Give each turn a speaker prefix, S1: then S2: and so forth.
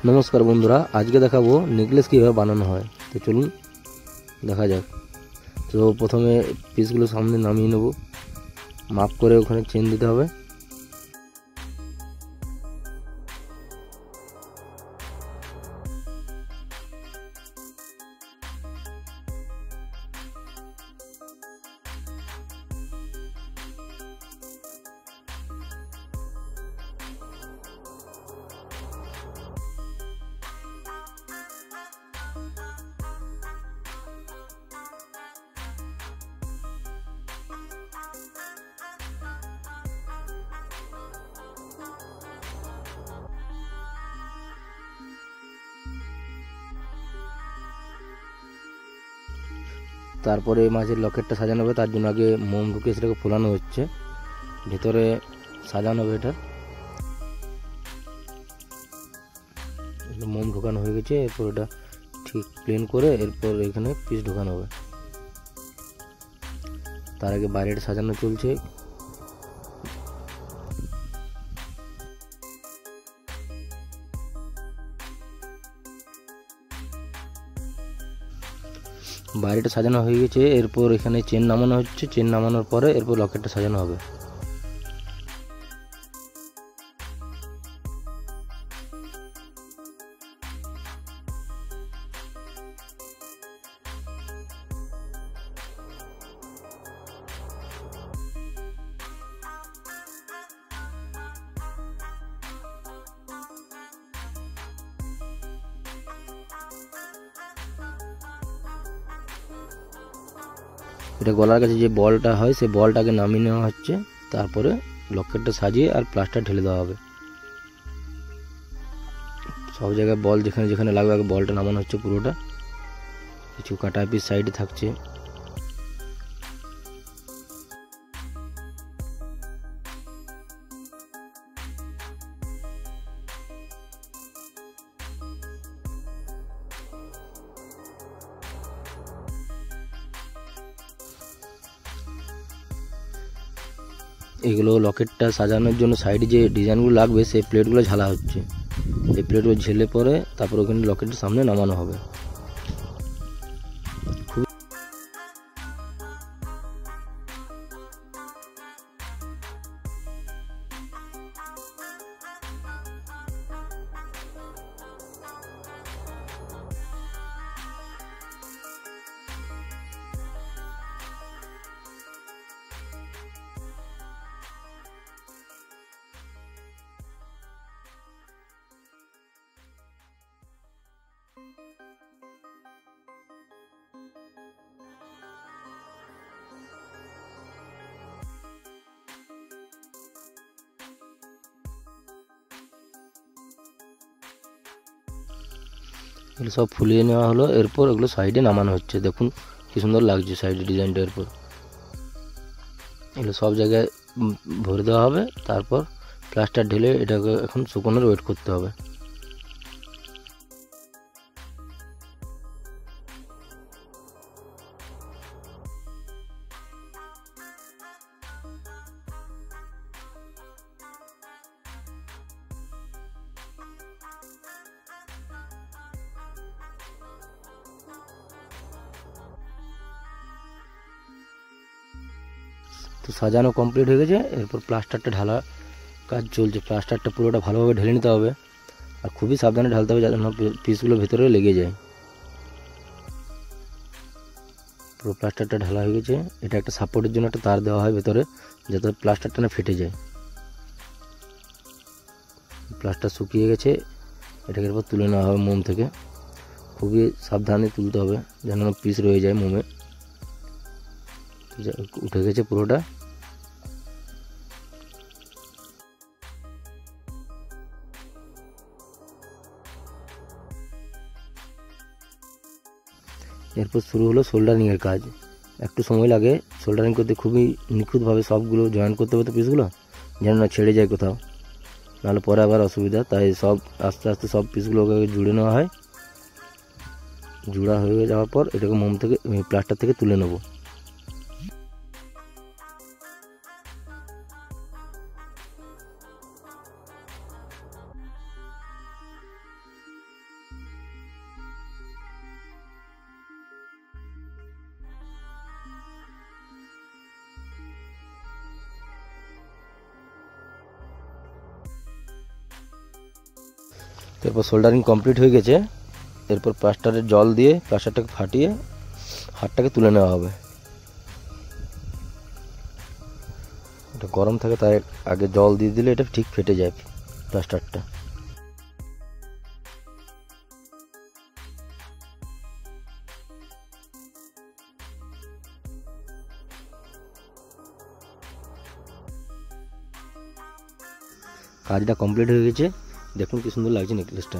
S1: নমস্কার বন্ধুরা, আজকে দেখাবো নেকলেস কীভাবে বানানো হয়। তো চলুন দেখা যাক। তো প্রথমে পিসগুলো সামনে নামিয়ে নেব, মাপ করে ওখানে চেন দিতে হবে। তারপরে মাঝের লকেটটা সাজানো হবে, তার জন্য আগে মোম ঢুকিয়ে সেটাকে ফোলানো হচ্ছে, ভেতরে সাজানো হবে। এটা মোম ঢোকানো হয়ে গেছে, এরপর এটা ঠিক প্লেন করে এরপর এখানে পিস ঢোকানো হবে। তার আগে বাইরেটা সাজানো চলছে। বাইরেটা সাজানো হয়ে গেছে, এরপর এখানে চেন নামানো হচ্ছে। চেন নামানোর পরে এরপর লকেটটা সাজানো হবে। এটা গলার কাছে যে বলটা হয় সেই বলটাকে নামিয়ে নেওয়া হচ্ছে, তারপরে লকেটটা সাজিয়ে আর প্লাস্টার ঢেলে দেওয়া হবে। সব জায়গায় বল যেখানে যেখানে লাগবে আগে বলটা নামানো হচ্ছে পুরোটা। কিছু কাটা পিস সাইডে থাকছে। এগুলো লকেটটা সাজানোর জন্য সাইডে যে ডিজাইনগুলো লাগবে সেই প্লেটগুলো ঝালা হচ্ছে। এই প্লেটগুলো ঝেলে পরে তারপর ওখানে লকেটের সামনে নামানো হবে। এগুলো সব ফুলিয়ে নেওয়া হলো, এরপর এগুলো সাইডে নামানো হচ্ছে। দেখুন কি সুন্দর লাগছে সাইডে ডিজাইনটা। এরপর এগুলো সব জায়গায় ভরে দেওয়া হবে, তারপর প্লাস্টার ঢেলে এটাকে এখন শুকনোর ওয়েট করতে হবে। তো সাজানো কমপ্লিট হয়ে গেছে, এরপর প্লাস্টারটা ঢালা কাজ চলছে। প্লাস্টারটা পুরোটা ভালোভাবে ঢেলে নিতে হবে, আর খুবই সাবধানে ঢালতে হবে যাতে না পিসগুলো ভেতরে লেগে যায়। পুরো প্লাস্টারটা ঢালা হয়ে গেছে। এটা একটা সাপোর্টের জন্য একটা তার দেওয়া হয় ভেতরে, যাতে প্লাস্টারটা না ফেটে যায়। প্লাস্টার শুকিয়ে গেছে, এটাকে এরপর তুলে নেওয়া হবে মোম থেকে। খুবই সাবধানে তুলতে হবে যেন পিস রয়ে যায় মোমে। উঠে গেছে পুরোটা। এরপর শুরু হলো সোল্ডারিংয়ের কাজ। একটু সময় লাগে সোল্ডারিং করতে, খুবই নিখুঁতভাবে সবগুলো জয়েন করতে হবে তো পিসগুলো, যেন না ছেড়ে যায় কোথাও, নাহলে পরে আবার অসুবিধা। তাই সব আস্তে আস্তে সব পিসগুলোকে জুড়ে নেওয়া হয়। জোড়া হয়ে যাওয়ার পর এটাকে মোম থেকে প্লাস্টার থেকে তুলে নেব। এরপর সোল্ডারিং কমপ্লিট হয়ে গেছে। এরপর প্লাস্টারের জল দিয়ে প্লাস্টারটাকে ফাটিয়ে হাড়টাকে তুলে নেওয়া হবে। এটা গরম থাকে তাই আগে জল দিয়ে দিলে এটা ঠিক ফেটে যায় প্লাস্টারটা। কাজটা কমপ্লিট হয়ে গেছে, দেখুন কি সুন্দর লাগছে নেকলেসটা।